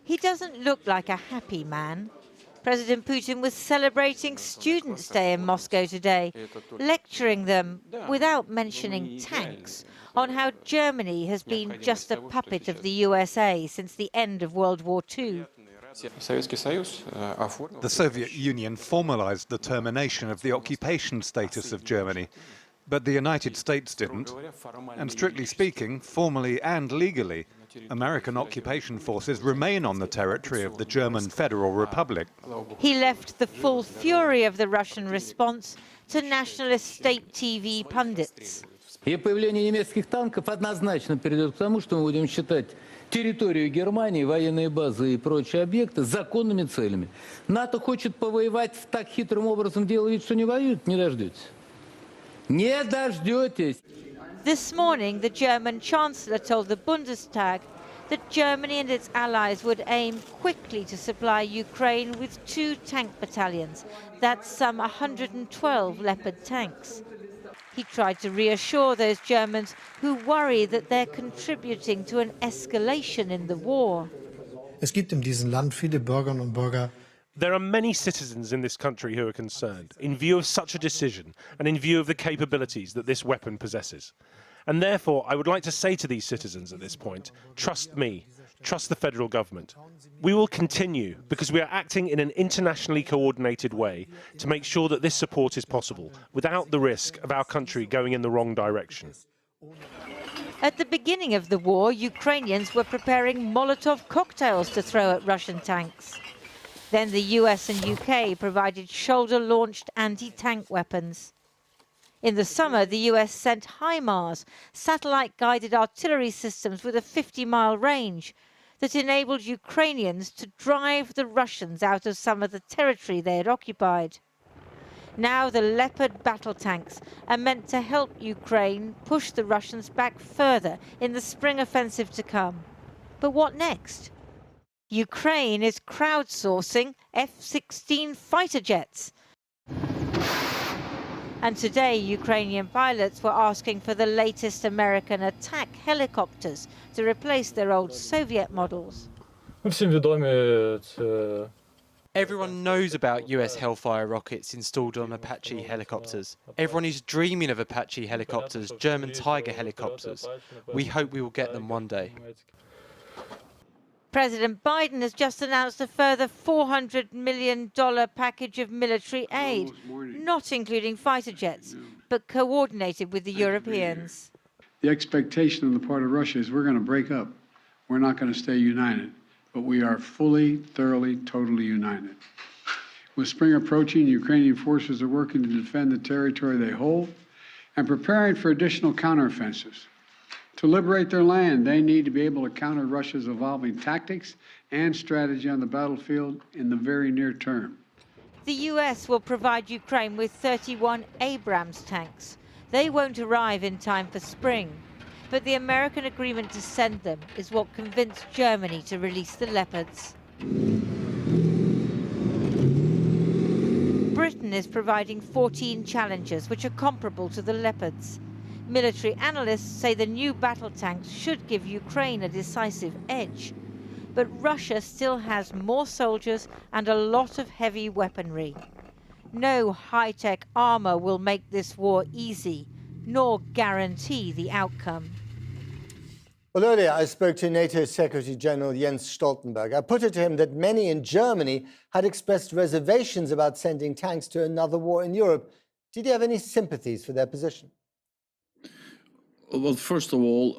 He doesn't look like a happy man. President Putin was celebrating Students' Day in Moscow today, lecturing them, without mentioning tanks, on how Germany has been just a puppet of the USA since the end of World War II. The Soviet Union formalized the termination of the occupation status of Germany, but the United States didn't. And strictly speaking, formally and legally, American occupation forces remain on the territory of the German Federal Republic. He left the full fury of the Russian response to nationalist state TV pundits. И появление немецких танков однозначно приведет к тому, что мы будем считать территорию Германии, военные базы и прочие объекты законными целями. НАТО хочет повоевать так хитрым образом, делая вид, что не воюет, не дождетесь. Не дождетесь. This morning, the German Chancellor told the Bundestag that Germany and its allies would aim quickly to supply Ukraine with 2 tank battalions. That's some 112 Leopard tanks. He tried to reassure those Germans who worry that they're contributing to an escalation in the war. Es gibt in diesem Land viele Bürgerinnen und Bürger. There are many citizens in this country who are concerned, in view of such a decision and in view of the capabilities that this weapon possesses. And therefore, I would like to say to these citizens at this point, trust me, trust the federal government. We will continue because we are acting in an internationally coordinated way to make sure that this support is possible without the risk of our country going in the wrong direction. At the beginning of the war, Ukrainians were preparing Molotov cocktails to throw at Russian tanks. Then the US and UK provided shoulder-launched anti-tank weapons. In the summer, the US sent HIMARS, satellite-guided artillery systems with a 50-mile range that enabled Ukrainians to drive the Russians out of some of the territory they had occupied. Now the Leopard battle tanks are meant to help Ukraine push the Russians back further in the spring offensive to come. But what next? Ukraine is crowdsourcing F-16 fighter jets. And today, Ukrainian pilots were asking for the latest American attack helicopters to replace their old Soviet models. Everyone knows about US Hellfire rockets installed on Apache helicopters. Everyone is dreaming of Apache helicopters, German Tiger helicopters. We hope we will get them one day. President Biden has just announced a further $400 million package of military aid, not including fighter jets, but coordinated with the Europeans. The expectation on the part of Russia is we're going to break up. We're not going to stay united, but we are fully, thoroughly, totally united. With spring approaching, Ukrainian forces are working to defend the territory they hold and preparing for additional counteroffensives. To liberate their land, they need to be able to counter Russia's evolving tactics and strategy on the battlefield in the very near term. The US will provide Ukraine with 31 Abrams tanks. They won't arrive in time for spring, but the American agreement to send them is what convinced Germany to release the Leopards. Britain is providing 14 Challengers, which are comparable to the Leopards. Military analysts say the new battle tanks should give Ukraine a decisive edge. But Russia still has more soldiers and a lot of heavy weaponry. No high-tech armor will make this war easy, nor guarantee the outcome. Well, earlier I spoke to NATO Secretary General Jens Stoltenberg. I put it to him that many in Germany had expressed reservations about sending tanks to another war in Europe. Did you have any sympathies for their position? Well, first of all,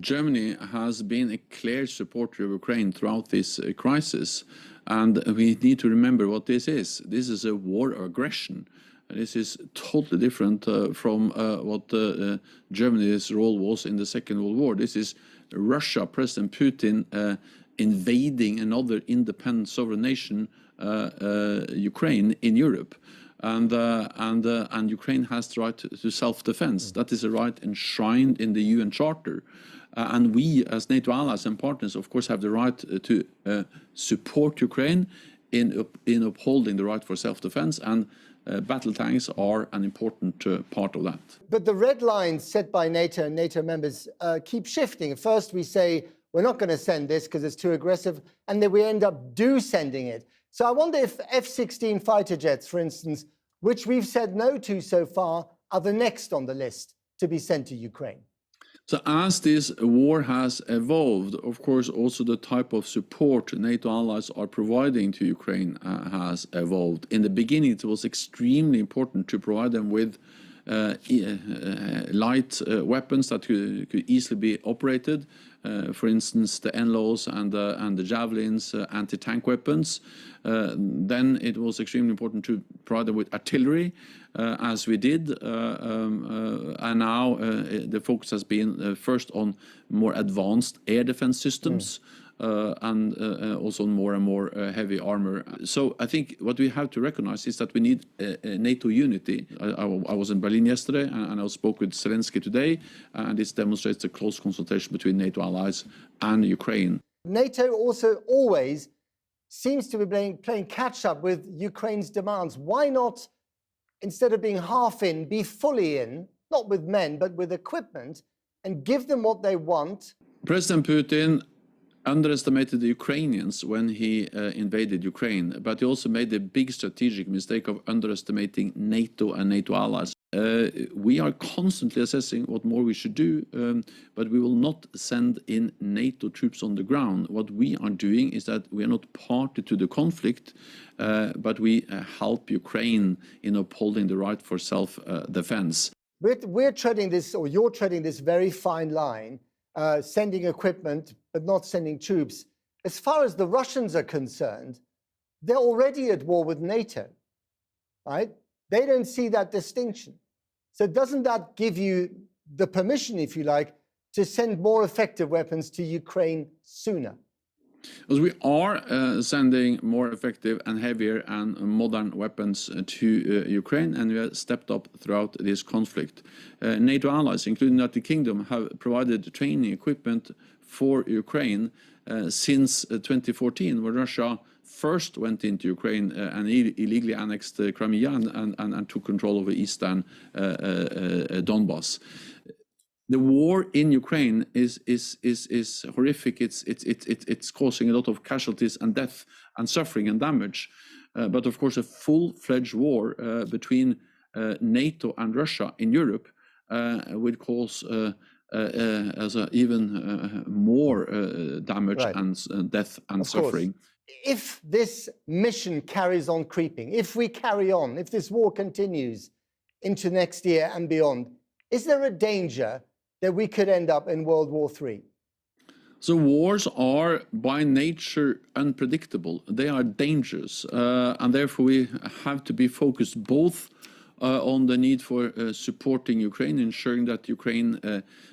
Germany has been a clear supporter of Ukraine throughout this crisis. And we need to remember what this is. This is a war of aggression. This is totally different from what Germany's role was in the Second World War. This is Russia, President Putin, invading another independent sovereign nation, Ukraine, in Europe. And Ukraine has the right to self-defense. That is a right enshrined in the UN Charter. And we, as NATO allies and partners, of course, have the right to support Ukraine in upholding the right for self-defense. And battle tanks are an important part of that. But the red lines set by NATO and NATO members keep shifting. First, we say we're not going to send this because it's too aggressive, and then we end up sending it. So I wonder if F-16 fighter jets, for instance, which we've said no to so far, are the next on the list to be sent to Ukraine. So as this war has evolved, of course, also the type of support NATO allies are providing to Ukraine has evolved. In the beginning, it was extremely important to provide them with light weapons that could easily be operated. For instance, the NLAWs and the Javelins, anti-tank weapons. Then it was extremely important to provide them with artillery, as we did. And now the focus has been first on more advanced air defense systems. And also more and more heavy armor. So I think what we have to recognize is that we need NATO unity. I was in Berlin yesterday and I spoke with Zelenskyy today, and this demonstrates the close consultation between NATO allies and Ukraine. NATO also always seems to be playing catch-up with Ukraine's demands. Why not, instead of being half in, be fully in, not with men, but with equipment, and give them what they want? President Putin underestimated the Ukrainians when he invaded Ukraine, but he also made the big strategic mistake of underestimating NATO and NATO allies. We are constantly assessing what more we should do, but we will not send in NATO troops on the ground. What we are doing is that we are not party to the conflict, but we help Ukraine in upholding the right for self-defense. We're treading this, or you're treading this very fine line, sending equipment, but not sending troops. As far as the Russians are concerned, they're already at war with NATO, right? They don't see that distinction. So doesn't that give you the permission, if you like, to send more effective weapons to Ukraine sooner? Because we are sending more effective and heavier and modern weapons to Ukraine, and we have stepped up throughout this conflict. NATO allies, including the United Kingdom, have provided training equipment for Ukraine since 2014, when Russia first went into Ukraine and illegally annexed Crimea and took control over eastern Donbass. The war in Ukraine is horrific. It's causing a lot of casualties and death and suffering and damage. But of course, a full-fledged war between NATO and Russia in Europe would cause even more damage and death and suffering. If this mission carries on creeping, if we carry on, if this war continues into next year and beyond, is there a danger that we could end up in World War III? So wars are by nature unpredictable. They are dangerous, and therefore we have to be focused both on the need for supporting Ukraine, ensuring that Ukraine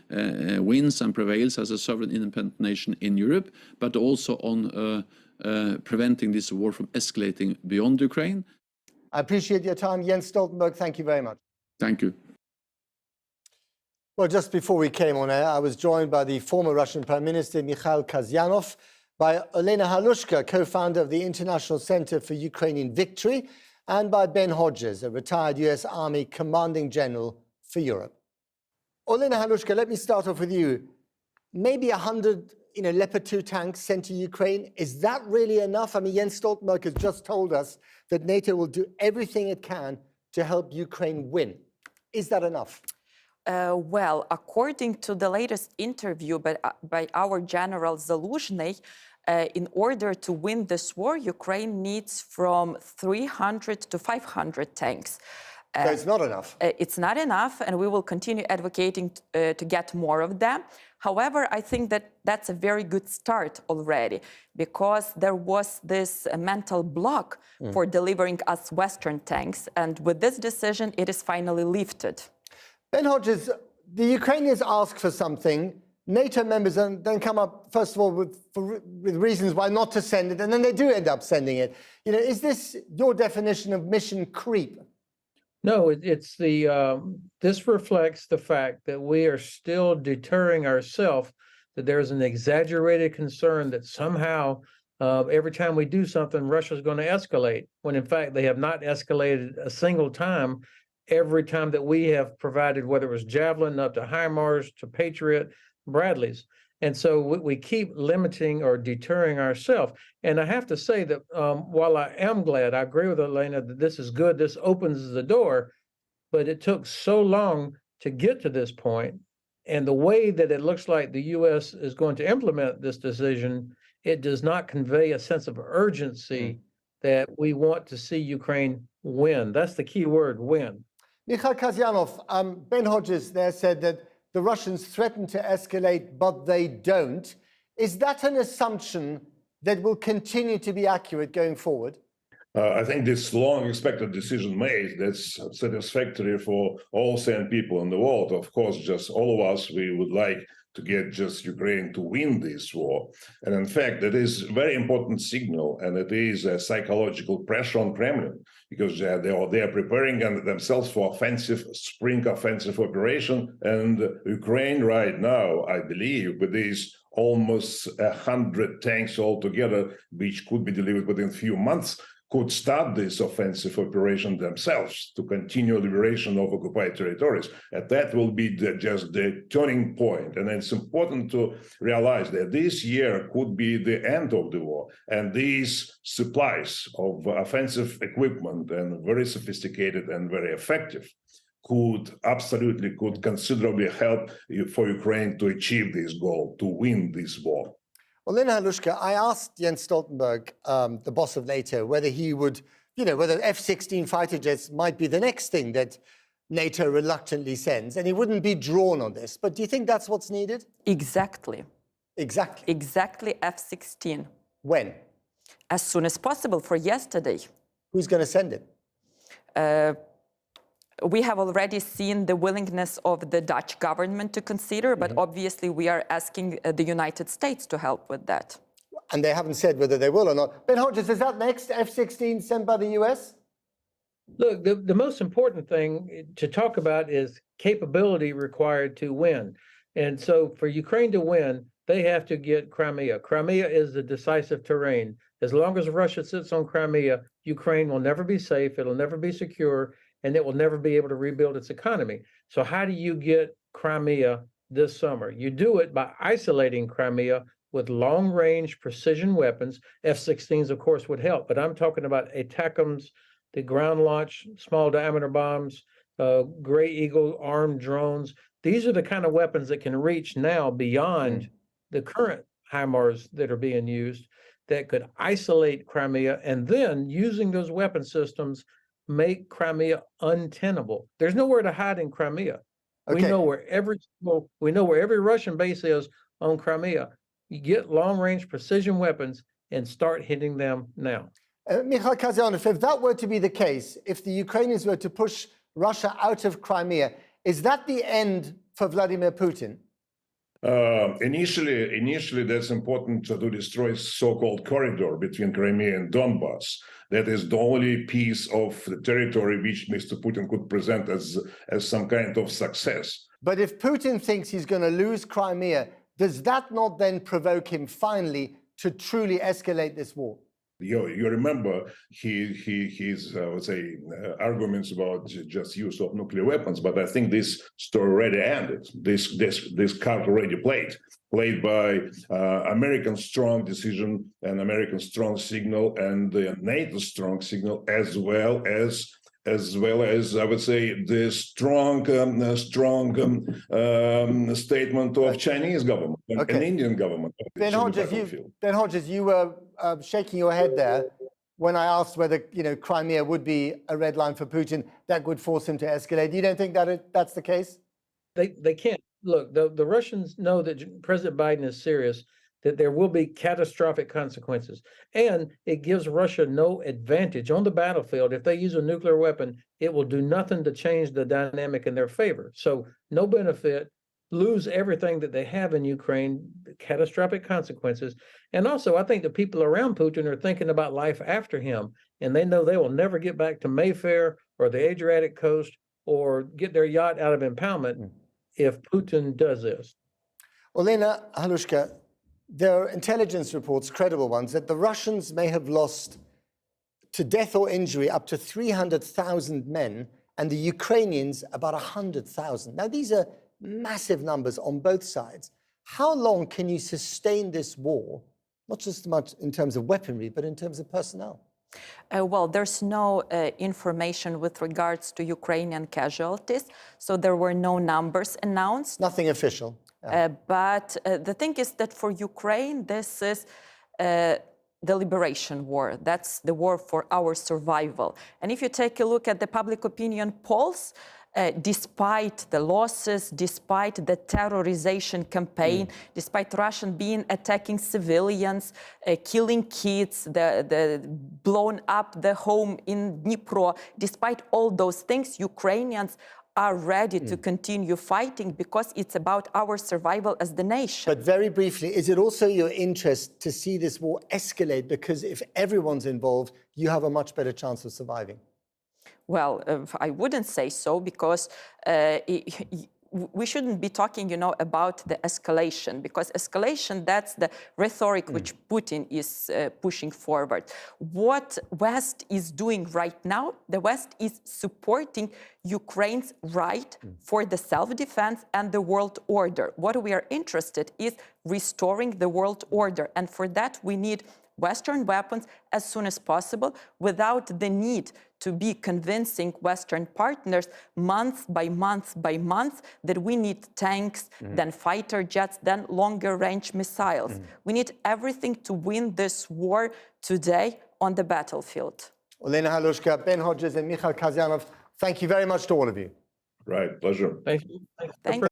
wins and prevails as a sovereign independent nation in Europe, but also on preventing this war from escalating beyond Ukraine. I appreciate your time, Jens Stoltenberg. Thank you very much. Thank you. Well, just before we came on air, I was joined by the former Russian Prime Minister Mikhail Kazyanov, by Olena Halushka, co-founder of the International Center for Ukrainian Victory, and by Ben Hodges, a retired US Army Commanding General for Europe. Olena Halushka, let me start off with you. Maybe 100 Leopard 2 tanks sent to Ukraine. Is that really enough? I mean, Jens Stoltenberg has just told us that NATO will do everything it can to help Ukraine win. Is that enough? Well, according to the latest interview by our General Zelenskyy, in order to win this war, Ukraine needs from 300 to 500 tanks. So it's not enough? It's not enough, and we will continue advocating to get more of them. However, I think that that's a very good start already, because there was this mental block for delivering us Western tanks, and with this decision, it is finally lifted. Ben Hodges, the Ukrainians ask for something, NATO members then come up, first of all, with reasons why not to send it, and then they do end up sending it. Is this your definition of mission creep? No, it's this reflects the fact that we are still deterring ourselves, that there's an exaggerated concern that somehow every time we do something, Russia's going to escalate, when in fact they have not escalated a single time. Every time that we have provided, whether it was Javelin up to HIMARS to Patriot, Bradleys. And so we keep limiting or deterring ourselves. And I have to say that while I am glad, I agree with Elena that this is good, this opens the door, but it took so long to get to this point. And the way that it looks like the U.S. is going to implement this decision, it does not convey a sense of urgency that we want to see Ukraine win. That's the key word, win. Mikhail Kasyanov, Ben Hodges there said that the Russians threaten to escalate, but they don't. Is that an assumption that will continue to be accurate going forward? I think this long-expected decision made, that's satisfactory for all sane people in the world. Of course, just all of us, we would like to get just Ukraine to win this war. And in fact, it is a very important signal, and it is a psychological pressure on Kremlin, because they are preparing themselves for spring offensive operation. And Ukraine right now, I believe, with these almost 100 tanks altogether, which could be delivered within a few months, could start this offensive operation themselves to continue liberation of occupied territories. And that will be just the turning point. And it's important to realize that this year could be the end of the war. And these supplies of offensive equipment, and very sophisticated and very effective, could considerably help for Ukraine to achieve this goal, to win this war. Well, Lena Halushka, I asked Jens Stoltenberg, the boss of NATO, whether he would, whether F-16 fighter jets might be the next thing that NATO reluctantly sends, and he wouldn't be drawn on this. But do you think that's what's needed? Exactly. Exactly? Exactly F-16. When? As soon as possible, for yesterday. Who's going to send it? We have already seen the willingness of the Dutch government to consider, but obviously we are asking the United States to help with that. And they haven't said whether they will or not. Ben Hodges, is that next F-16 sent by the US? Look, the most important thing to talk about is capability required to win. And so for Ukraine to win, they have to get Crimea. Crimea is the decisive terrain. As long as Russia sits on Crimea, Ukraine will never be safe, it'll never be secure, and it will never be able to rebuild its economy. So how do you get Crimea this summer? You do it by isolating Crimea with long-range precision weapons. F-16s, of course, would help, but I'm talking about ATACMS, the ground-launched small-diameter bombs, Gray Eagle armed drones. These are the kind of weapons that can reach now beyond the current HIMARS that are being used, that could isolate Crimea, and then, using those weapon systems, make Crimea untenable. There's nowhere to hide in Crimea. Okay. We know where every Russian base is on Crimea. You get long-range precision weapons and start hitting them now. Mikhail Kasyanov, if that were to be the case, if the Ukrainians were to push Russia out of Crimea, is that the end for Vladimir Putin? Initially, that's important to destroy so-called corridor between Crimea and Donbass. That is the only piece of the territory which Mr. Putin could present as some kind of success. But if Putin thinks he's going to lose Crimea, does that not then provoke him finally to truly escalate this war? You remember his I would say arguments about just use of nuclear weapons, but I think this story already ended. This card already played by American strong decision and American strong signal and the NATO strong signal, as well as I would say the strong statement of Chinese government and Indian government. Ben Hodges, you were shaking your head there when I asked whether Crimea would be a red line for Putin that would force him to escalate. You don't think that that's the case? They can't. Look, the Russians know that President Biden is serious, that there will be catastrophic consequences. And it gives Russia no advantage on the battlefield. If they use a nuclear weapon, it will do nothing to change the dynamic in their favor. So no benefit, lose everything that they have in Ukraine, catastrophic consequences. And also, I think the people around Putin are thinking about life after him, and they know they will never get back to Mayfair or the Adriatic coast or get their yacht out of impoundment if Putin does this. Lena Halushka, there are intelligence reports, credible ones, that the Russians may have lost to death or injury up to 300,000 men, and the Ukrainians about 100,000. Now, these are massive numbers on both sides. How long can you sustain this war, not just much in terms of weaponry, but in terms of personnel? Well, there's no information with regards to Ukrainian casualties, so there were no numbers announced. Nothing official. But the thing is that for Ukraine, this is the liberation war. That's the war for our survival. And if you take a look at the public opinion polls, despite the losses, despite the terrorization campaign, despite Russian being attacking civilians, killing kids, the blown up the home in Dnipro, despite all those things, Ukrainians are ready to continue fighting because it's about our survival as the nation. But very briefly, is it also your interest to see this war escalate? Because if everyone's involved, you have a much better chance of surviving. Well, I wouldn't say so because we shouldn't be talking, about the escalation, because escalation, that's the rhetoric which Putin is pushing forward. What West is doing right now, the West is supporting Ukraine's right for the self-defense and the world order. What we are interested is restoring the world order. And for that, we need Western weapons as soon as possible without the need to be convincing Western partners month by month by month that we need tanks, then fighter jets, then longer range missiles. We need everything to win this war today on the battlefield. Olena Halushka, Ben Hodges and Mikhail Kazyanov, thank you very much to all of you. Right, pleasure. Thank you. Thank